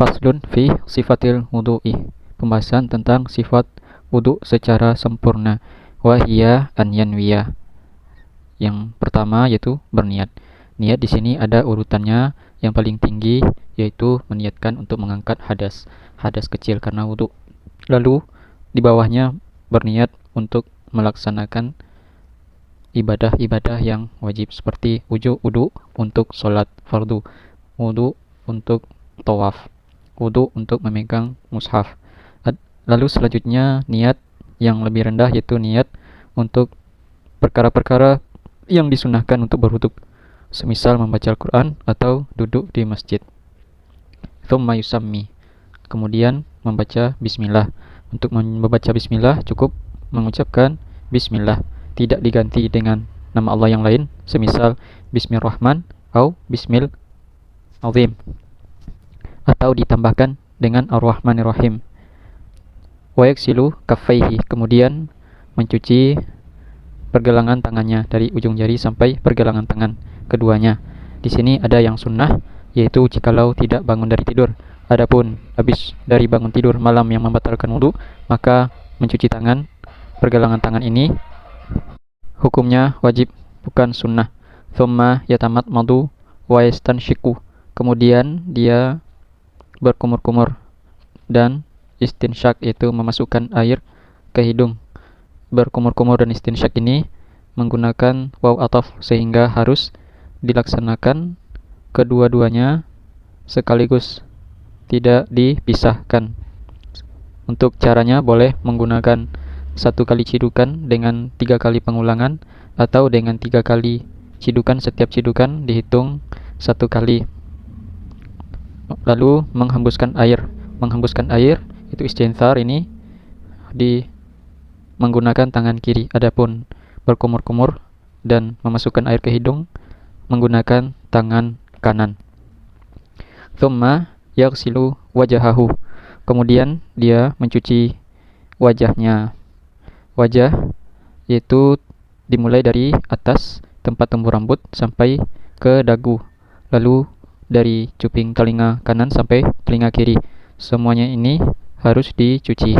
Faslun fi sifatil wudu'i. Pembahasan tentang sifat wudu secara sempurna. Wahia an yanwiya. Yang pertama yaitu berniat. Niat di sini ada urutannya. Yang paling tinggi yaitu meniatkan untuk mengangkat hadas kecil karena wudu. Lalu di bawahnya berniat untuk melaksanakan ibadah-ibadah yang wajib seperti wudu untuk sholat fardu, wudu untuk tawaf, wudu untuk memegang mushaf. Lalu selanjutnya niat yang lebih rendah yaitu niat untuk perkara-perkara yang disunahkan untuk berwudu, semisal membaca Al-Quran atau duduk di masjid. Thumma yusammi, kemudian membaca bismillah. Untuk membaca bismillah cukup mengucapkan bismillah, tidak diganti dengan nama Allah yang lain, semisal bismillahirrahman atau bismil azim, atau ditambahkan dengan ar-rahmanirrahim. Wa yaksilu kaffaihi, kemudian mencuci pergelangan tangannya dari ujung jari sampai pergelangan tangan keduanya. Di sini ada yang sunnah, yaitu jikalau tidak bangun dari tidur. Adapun habis dari bangun tidur malam yang membatalkan wudu, maka mencuci tangan, pergelangan tangan ini hukumnya wajib, bukan sunnah. Thumma yatamat madu wa yastanshiku, kemudian dia berkumur-kumur dan istinsyak, yaitu memasukkan air ke hidung. Berkumur-kumur dan istinsyak ini menggunakan waw ataf, sehingga harus dilaksanakan kedua-duanya sekaligus, tidak dipisahkan. Untuk caranya boleh menggunakan 1 kali cidukan dengan 3 kali pengulangan, atau dengan 3 kali cidukan, setiap cidukan dihitung 1 kali. Lalu menghembuskan air itu istinthar, ini menggunakan tangan kiri. Adapun berkumur-kumur dan memasukkan air ke hidung menggunakan tangan kanan. Thumma yaghsilu wajahahu, kemudian dia mencuci wajahnya. Wajah yaitu dimulai dari atas tempat tumbuh rambut sampai ke dagu, lalu dari cuping telinga kanan sampai telinga kiri. Semuanya ini harus dicuci.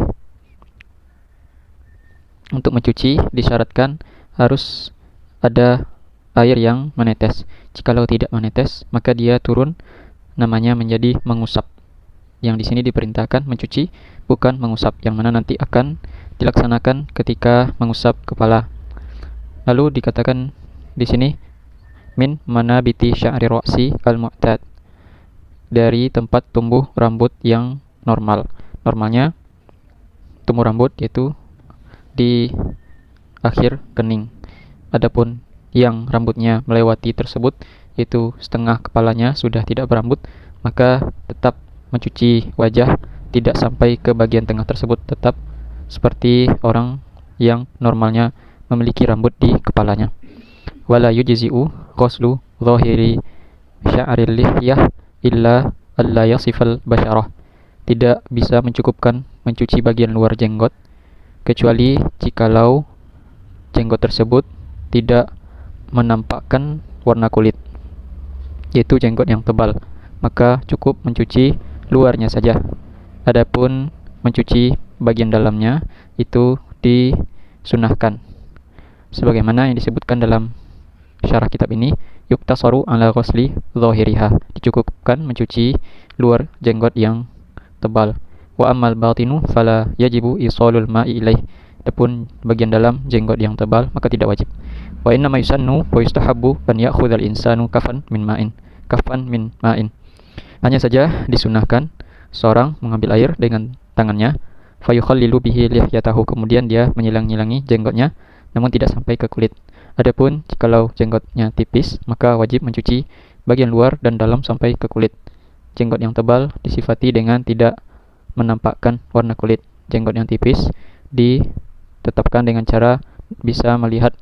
Untuk mencuci disyaratkan harus ada air yang menetes. Jikalau tidak menetes, maka dia turun, namanya menjadi mengusap. Yang di sini diperintahkan mencuci, bukan mengusap, yang mana nanti akan dilaksanakan ketika mengusap kepala. Lalu dikatakan di sini min manabiti sya'ri ra'si al-mu'tad, dari tempat tumbuh rambut yang normal. Normalnya tumbuh rambut yaitu di akhir kening. Adapun yang rambutnya melewati tersebut, yaitu setengah kepalanya sudah tidak berambut, maka tetap mencuci wajah, tidak sampai ke bagian tengah tersebut, tetap seperti orang yang normalnya memiliki rambut di kepalanya. Wala yujzi'u ghuslu zahiri sya'ril lihyah illa alla yasifal basyarah. Tidak bisa mencukupkan mencuci bagian luar jenggot, kecuali jikalau jenggot tersebut tidak menampakkan warna kulit, yaitu jenggot yang tebal, maka cukup mencuci luarnya saja. Adapun mencuci bagian dalamnya itu disunahkan, sebagaimana yang disebutkan dalam syarah kitab ini, yuktasaru ala ghusli zahiriha, dicukupkan mencuci luar jenggot yang tebal. Wa ammal batinu fala yajibu isalul ma'i ilaih, adapun bagian dalam jenggot yang tebal maka tidak wajib. Wa inna ma yusannu wa yustahabbu an ya'khudhal insanu kafan min ma'in. Hanya saja disunahkan seorang mengambil air dengan tangannya, fayukhallilu bihi lihyatahu, kemudian dia menyilang-nyilangi jenggotnya namun tidak sampai ke kulit. Adapun jikalau jenggotnya tipis, maka wajib mencuci bagian luar dan dalam sampai ke kulit. Jenggot yang tebal disifati dengan tidak menampakkan warna kulit. Jenggot yang tipis ditetapkan dengan cara bisa melihat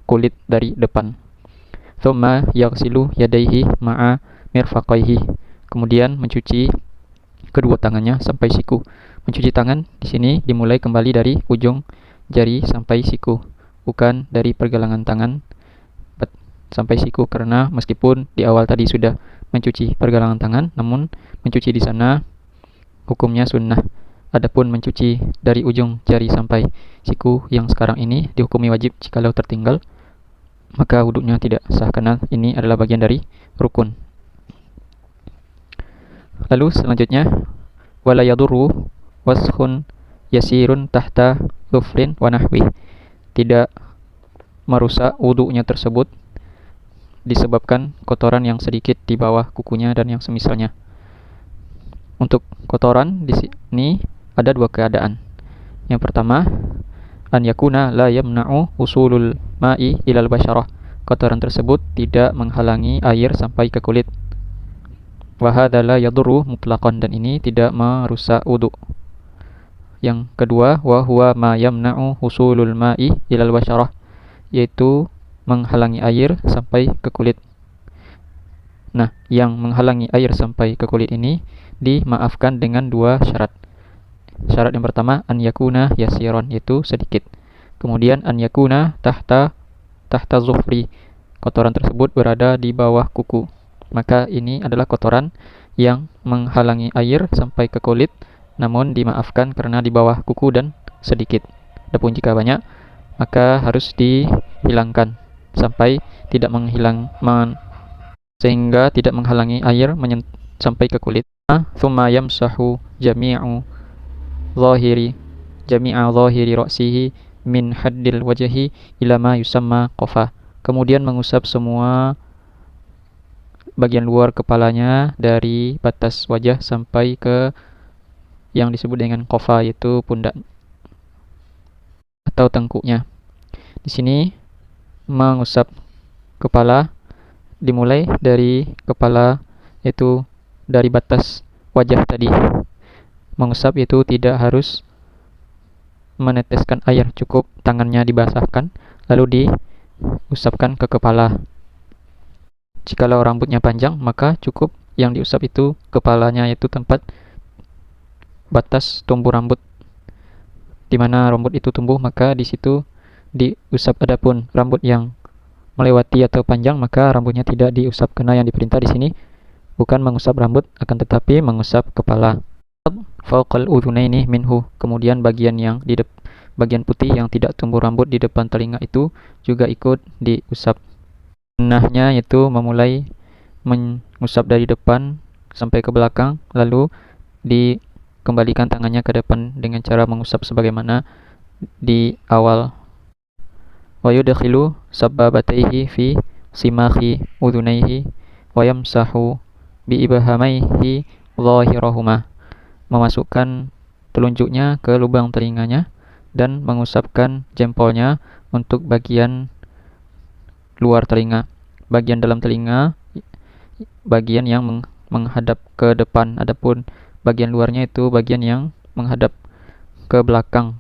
kulit dari depan. Thumma yaghsilu yadayhi ma'a mirfaqaihi, kemudian mencuci kedua tangannya sampai siku. Mencuci tangan di sini dimulai kembali dari ujung jari sampai siku, bukan dari pergelangan tangan sampai siku, karena meskipun di awal tadi sudah mencuci pergelangan tangan, namun mencuci di sana hukumnya sunnah. Adapun mencuci dari ujung jari sampai siku yang sekarang ini dihukumi wajib jikalau tertinggal, maka wudhunya tidak sah karena ini adalah bagian dari rukun. Lalu selanjutnya, wala yadurru washun yasirun tahta dhufrin wa nahwi. Tidak merusak wudhunya tersebut disebabkan kotoran yang sedikit di bawah kukunya dan yang semisalnya. Untuk kotoran di sini ada dua keadaan. Yang pertama, an yakuna la yamna'u usulul ma'i ilal basyarah. Kotoran tersebut tidak menghalangi air sampai ke kulit. Wa hadza la yadurru mutlaqan, dan ini tidak merusak wudu. Yang kedua, wa huwa ma yamna'u usulul ma'i ilal basyarah, yaitu menghalangi air sampai ke kulit. Nah, yang menghalangi air sampai ke kulit ini dimaafkan dengan dua syarat. Syarat yang pertama, an yakuna yasiron, yaitu sedikit. Kemudian an yakuna tahta zufri, kotoran tersebut berada di bawah kuku. Maka ini adalah kotoran yang menghalangi air sampai ke kulit, namun dimaafkan karena di bawah kuku dan sedikit. Adapun jika banyak, maka harus dihilangkan sampai tidak sehingga tidak menghalangi air sampai ke kulit. Thumma yamsahu jami'a zahiri ra'sihi min haddil wajhi ila ma yusamma qafa. Kemudian mengusap semua bagian luar kepalanya dari batas wajah sampai ke yang disebut dengan qafa, yaitu pundak atau tengkuknya. Di sini mengusap kepala dimulai dari kepala, yaitu dari batas wajah tadi. Mengusap itu tidak harus meneteskan air, cukup tangannya dibasahkan lalu diusapkan ke kepala. Jikalau rambutnya panjang, maka cukup yang diusap itu kepalanya, yaitu tempat batas tumbuh rambut. Di mana rambut itu tumbuh, maka di situ diusap. Adapun rambut yang melewati atau panjang, maka rambutnya tidak diusap, karena yang diperintah di sini bukan mengusap rambut, akan tetapi mengusap kepala. Fauqal udhunaini minhu, kemudian bagian putih yang tidak tumbuh rambut di depan telinga itu juga ikut diusap. Sunnahnya yaitu memulai mengusap dari depan sampai ke belakang, lalu dikembalikan tangannya ke depan dengan cara mengusap sebagaimana di awal. Wa yudkhilu sabbabatayhi fi simakhi udhunayhi wa yamsahu bi ibhamaihi zahirahuma, memasukkan telunjuknya ke lubang telinganya dan mengusapkan jempolnya untuk bagian luar telinga. Bagian dalam telinga bagian yang menghadap ke depan, adapun bagian luarnya itu bagian yang menghadap ke belakang.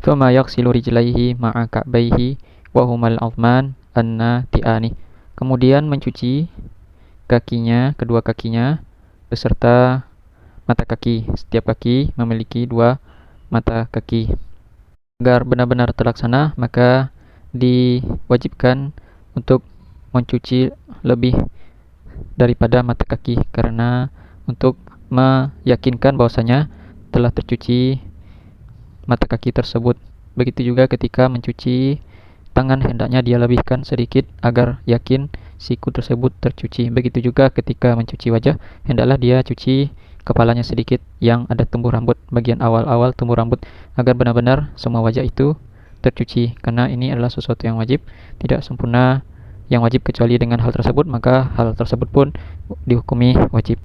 Thumma yaghsilu rijlaihi ma'a ka'baihi wa humal azman annati'ani. Kemudian mencuci kakinya, kedua kakinya beserta mata kaki. Setiap kaki memiliki dua mata kaki. Agar benar-benar terlaksana, maka diwajibkan untuk mencuci lebih daripada mata kaki, karena untuk meyakinkan bahwasanya telah tercuci mata kaki tersebut. Begitu juga ketika mencuci tangan, hendaknya dia lebihkan sedikit agar yakin siku tersebut tercuci. Begitu juga ketika mencuci wajah, hendaklah dia cuci kepalanya sedikit yang ada tumbuh rambut, bagian awal-awal tumbuh rambut, agar benar-benar semua wajah itu tercuci, karena ini adalah sesuatu yang wajib, tidak sempurna yang wajib kecuali dengan hal tersebut, maka hal tersebut pun dihukumi wajib.